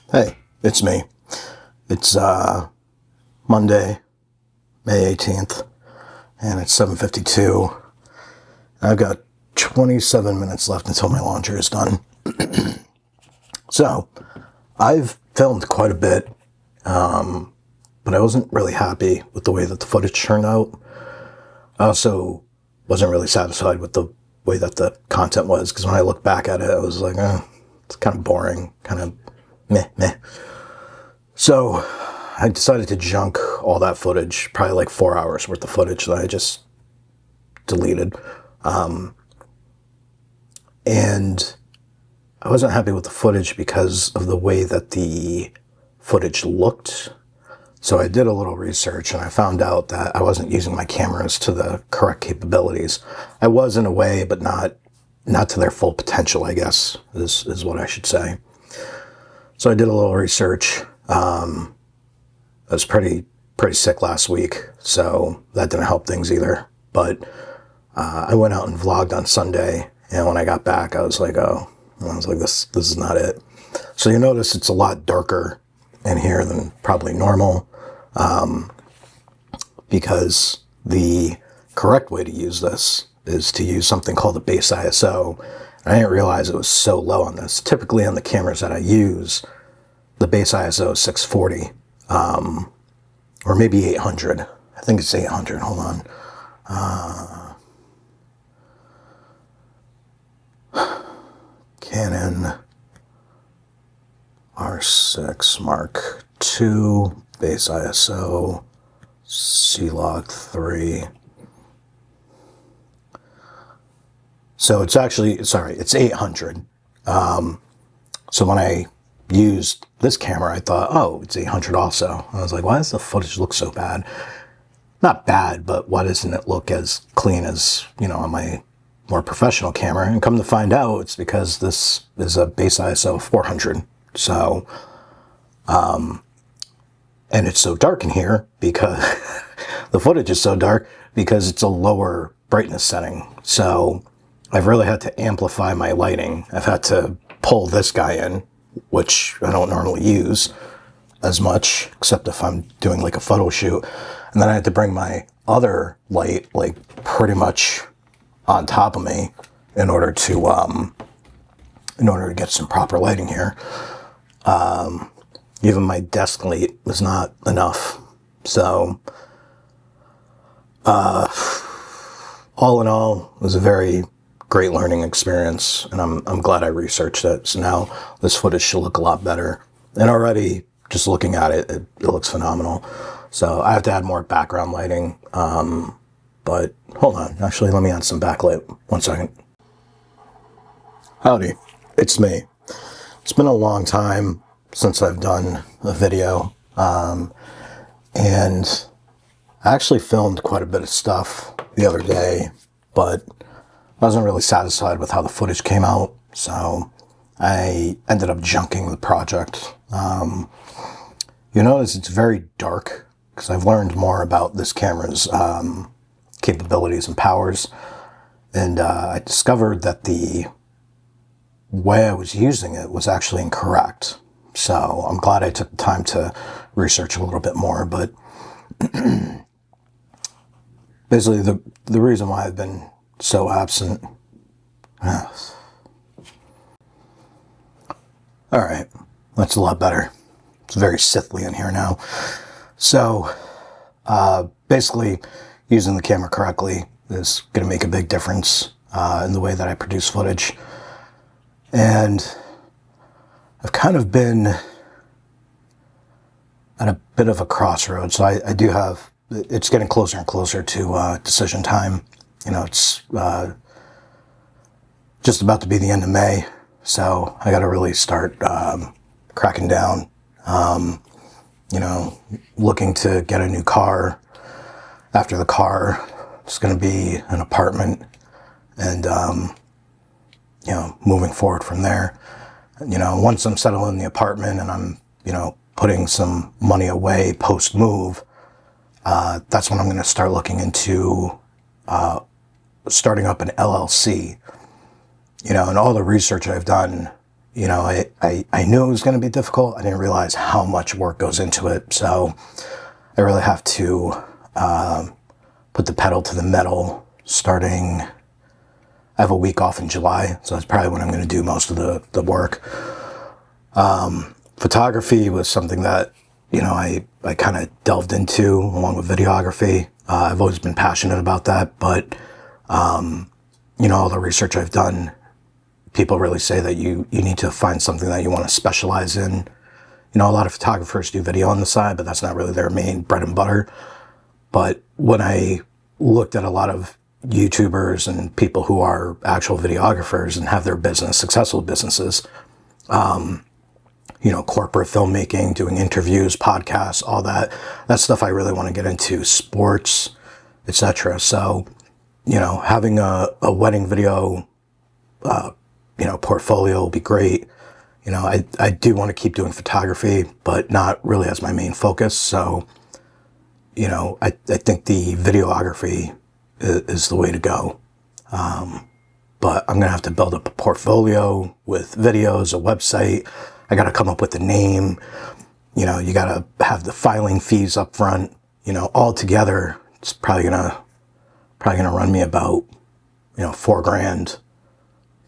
Hey, it's me. It's Monday, May 18th, and it's 7:52. I've got 27 minutes left until my launcher is done. So, I've filmed quite a bit, but I wasn't really happy with the way that the footage turned out. I also wasn't really satisfied with the way that the content was, because when I look back at it, I was like, it's kind of boring, kind of meh. So I decided to junk all that footage, probably like 4 hours worth of footage that I just deleted. And I wasn't happy with the footage because of the way that the footage looked. So I did a little research and I found out that I wasn't using my cameras to the correct capabilities. I was in a way, but not to their full potential, I guess, is what I should say. So I did a little research. I was pretty sick last week, so that didn't help things either. But I went out and vlogged on Sunday, and when I got back, I was like, this is not it. So you notice it's a lot darker in here than probably normal, because the correct way to use this is to use something called a base ISO. I didn't realize it was so low on this. Typically on the cameras that I use, the base ISO is 640, or maybe 800. I think it's 800. Hold on. Canon R6 Mark II, base ISO, C-Log 3. So it's actually, it's 800. So when I used this camera, I thought, oh, it's 800 also. I was like, why does the footage look so bad? Not bad, but why doesn't it look as clean as, on my more professional camera? And come to find out, it's because this is a base ISO of 400. So, and it's so dark in here because the footage is so dark because it's a lower brightness setting. So I've really had to amplify my lighting. I've had to pull this guy in, which I don't normally use as much, except if I'm doing like a photo shoot. And then I had to bring my other light like pretty much on top of me in order to get some proper lighting here. Even my desk light was not enough. So, all in all, it was a very great learning experience, and I'm glad I researched it. So now this footage should look a lot better. And already, just looking at it, it looks phenomenal. So I have to add more background lighting. But hold on, actually, let me add some backlight. 1 second. Howdy, it's me. It's been a long time since I've done a video, and I actually filmed quite a bit of stuff the other day, but I wasn't really satisfied with how the footage came out, so I ended up junking the project. You notice it's very dark, because I've learned more about this camera's capabilities and powers, and I discovered that the way I was using it was actually incorrect. So I'm glad I took the time to research a little bit more, but basically the reason why I've been so absent. Alright, that's a lot better. It's very Sithly in here now. So, basically, using the camera correctly is going to make a big difference in the way that I produce footage. And I've kind of been at a bit of a crossroads. So I do have, it's getting closer and closer to decision time. It's just about to be the end of May, so I got to really start cracking down. Looking to get a new car. After the car, it's going to be an apartment, and moving forward from there. Once I'm settled in the apartment and I'm putting some money away post move, that's when I'm going to start looking into starting up an LLC. And all the research I've done, you know, I knew it was going to be difficult. I didn't realize how much work goes into it. So I really have to put the pedal to the metal starting. I have a week off in July, so that's probably when I'm going to do most of the work. Photography was something that, you know, I kind of delved into along with videography. I've always been passionate about that, but, you know, all the research I've done, people really say that you need to find something that you want to specialize in. You know, a lot of photographers do video on the side, but that's not really their main bread and butter. But when I looked at a lot of YouTubers and people who are actual videographers and have their business, successful businesses, you know, corporate filmmaking, doing interviews, podcasts, all that stuff I really want to get into, sports, etc. So, you know, having a wedding video, you know, portfolio will be great. You know, I do want to keep doing photography, but not really as my main focus. So, you know, I think the videography is the way to go. But I'm going to have to build up a portfolio with videos, a website. I got to come up with a name. You know, you got to have the filing fees up front. You know, all together, it's probably gonna run me about, you know, $4,000,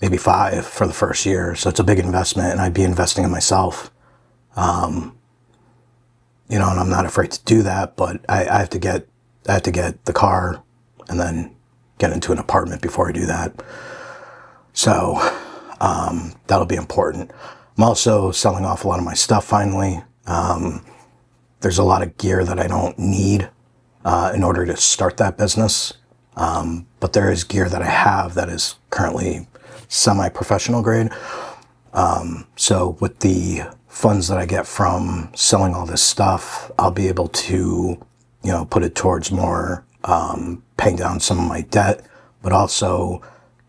maybe $5,000 for the first year. So it's a big investment, and I'd be investing in myself. You know, and I'm not afraid to do that, but I have to get the car and then get into an apartment before I do that. So that'll be important. I'm also selling off a lot of my stuff finally. There's a lot of gear that I don't need in order to start that business. But there is gear that I have that is currently semi-professional grade. So with the funds that I get from selling all this stuff, I'll be able to, you know, put it towards more paying down some of my debt, but also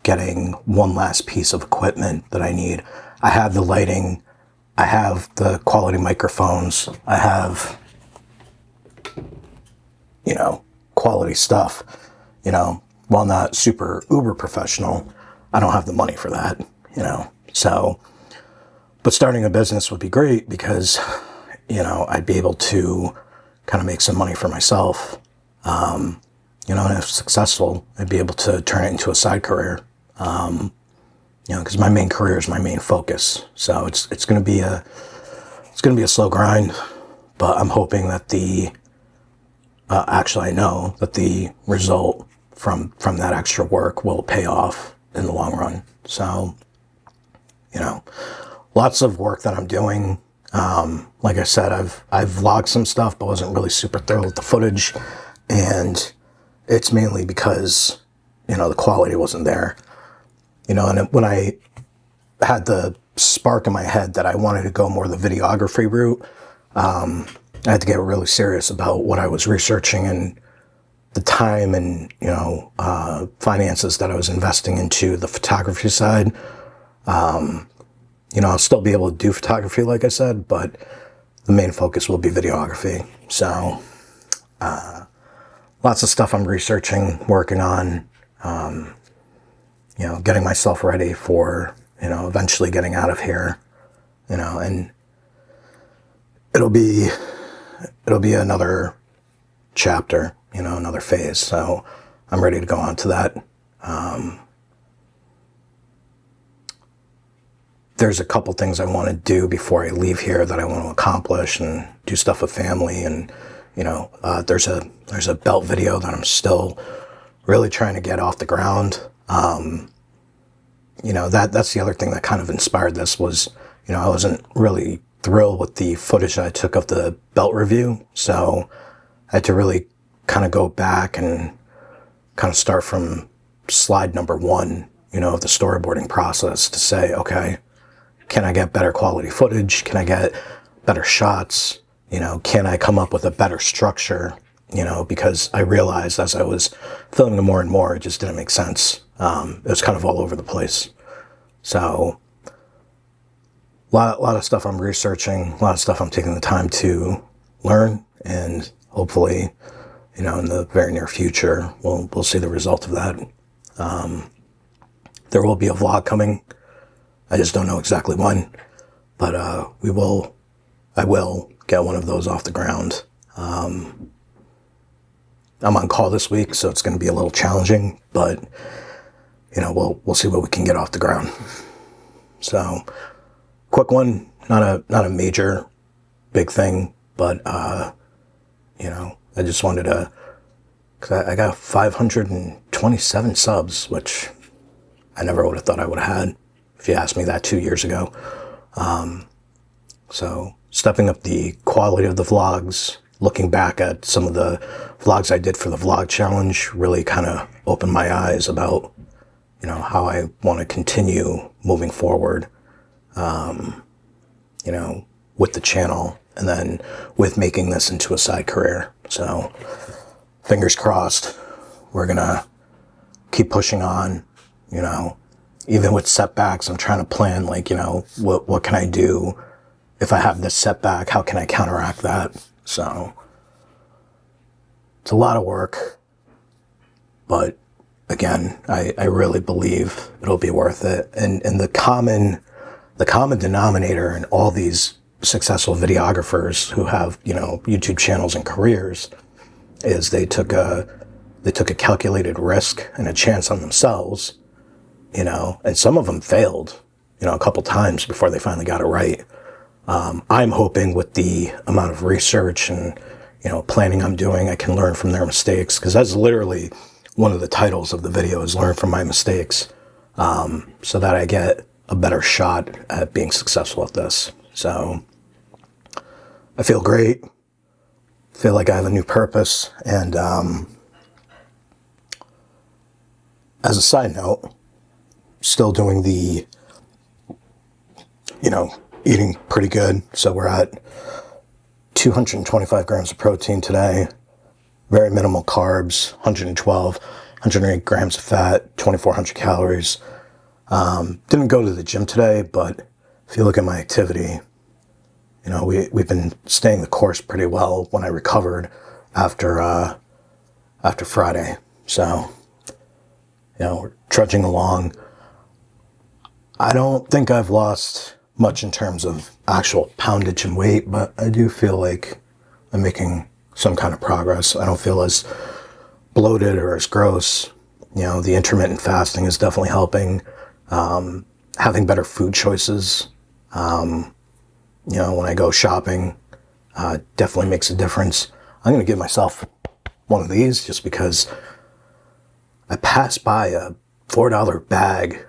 getting one last piece of equipment that I need. I have the lighting, I have the quality microphones, I have, you know, quality stuff. You know, while not super uber professional, I don't have the money for that, you know. So, but starting a business would be great because, you know, I'd be able to kind of make some money for myself. You know, and if successful, I'd be able to turn it into a side career. You know, because my main career is my main focus. So it's going to be a slow grind, but I'm hoping that actually I know that the result from that extra work will pay off in the long run. So, you know, lots of work that I'm doing. Like I said, I've vlogged some stuff, but wasn't really super thrilled with the footage, and it's mainly because, you know, the quality wasn't there. You know, and when I had the spark in my head that I wanted to go more the videography route, I had to get really serious about what I was researching and the time and, you know, finances that I was investing into the photography side. You know, I'll still be able to do photography, like I said, but the main focus will be videography. So, lots of stuff I'm researching, working on, you know, getting myself ready for, you know, eventually getting out of here, you know, and it'll be another chapter, you know, another phase. So I'm ready to go on to that. There's a couple things I want to do before I leave here that I want to accomplish and do stuff with family. And, you know, there's a belt video that I'm still really trying to get off the ground. You know, that's the other thing that kind of inspired this was, you know, I wasn't really thrilled with the footage that I took of the belt review. So I had to really kind of go back and kind of start from slide number 1, you know, of the storyboarding process to say, okay, can I get better quality footage? Can I get better shots? You know, can I come up with a better structure? You know, because I realized as I was filming more and more, it just didn't make sense. It was kind of all over the place. So a lot of stuff I'm researching, a lot of stuff I'm taking the time to learn, and hopefully, you know, in the very near future, we'll see the result of that. There will be a vlog coming I just don't know exactly when, but I will get one of those off the ground. I'm on call this week, so it's going to be a little challenging, but you know, we'll see what we can get off the ground. So, quick one, not a major big thing, but you know, I just wanted to, because I got 527 subs, which I never would have thought I would have had if you asked me that 2 years ago. So stepping up the quality of the vlogs, looking back at some of the vlogs I did for the vlog challenge really kind of opened my eyes about, you know, how I want to continue moving forward, you know, with the channel and then with making this into a side career. So fingers crossed, we're gonna keep pushing on, you know, even with setbacks. I'm trying to plan, like, you know, what can I do if I have this setback? How can I counteract that? So it's a lot of work, but again, I really believe it'll be worth it. And the common denominator in all these successful videographers who have, you know, YouTube channels and careers is they took a calculated risk and a chance on themselves, you know, and some of them failed, you know, a couple times before they finally got it right. I'm hoping with the amount of research and, you know, planning I'm doing, I can learn from their mistakes, because that's literally one of the titles of the video, is learn from my mistakes, so that I get a better shot at being successful at this. So I feel great. Feel like I have a new purpose. And as a side note, still doing the, you know, eating pretty good. So we're at 225 grams of protein today, very minimal carbs, 108 grams of fat, 2,400 calories. Didn't go to the gym today, but if you look at my activity, you know, we've been staying the course pretty well when I recovered after Friday. So, you know, we're trudging along. I don't think I've lost much in terms of actual poundage and weight, but I do feel like I'm making some kind of progress. I don't feel as bloated or as gross. You know, the intermittent fasting is definitely helping. Having better food choices, you know, when I go shopping, definitely makes a difference. I'm going to give myself one of these just because I passed by a $4 bag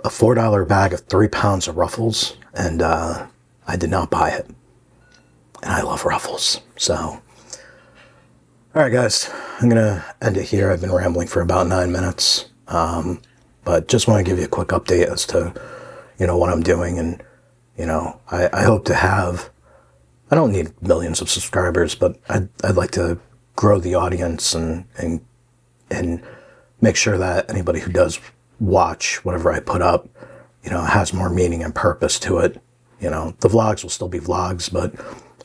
of 3 pounds of Ruffles, and I did not buy it. And I love Ruffles. So, all right, guys, I'm going to end it here. I've been rambling for about 9 minutes. But just want to give you a quick update as to, you know, what I'm doing. And, you know, I hope to have, I don't need millions of subscribers, but I'd like to grow the audience and make sure that anybody who does watch whatever I put up, you know, has more meaning and purpose to it. You know, the vlogs will still be vlogs, but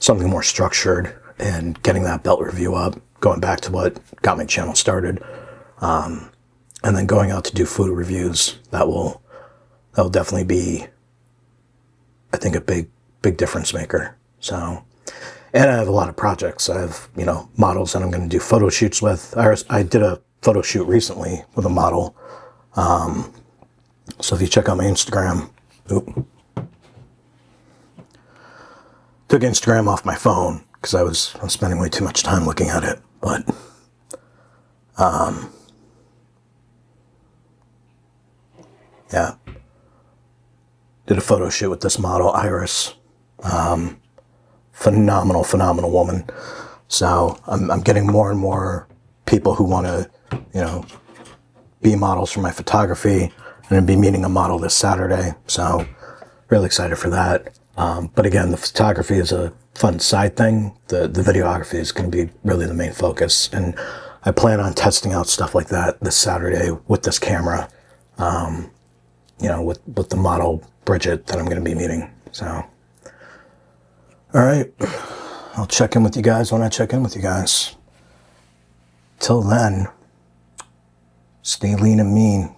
something more structured, and getting that belt review up, going back to what got my channel started. And then going out to do food reviews, that'll definitely be, I think, a big difference maker. So, and I have a lot of projects. I have, you know, models that I'm going to do photo shoots with. I did a photo shoot recently with a model. So if you check out my Instagram, took Instagram off my phone because I was spending way too much time looking at it, but yeah, did a photo shoot with this model, Iris. Phenomenal woman. So I'm getting more and more people who want to, you know, be models for my photography. I'm going to be meeting a model this Saturday, so really excited for that. But again, the photography is a fun side thing. The videography is going to be really the main focus, and I plan on testing out stuff like that this Saturday with this camera. You know, with the model Bridget that I'm going to be meeting. So, all right, I'll check in with you guys when I check in with you guys. Till then, stay lean and mean.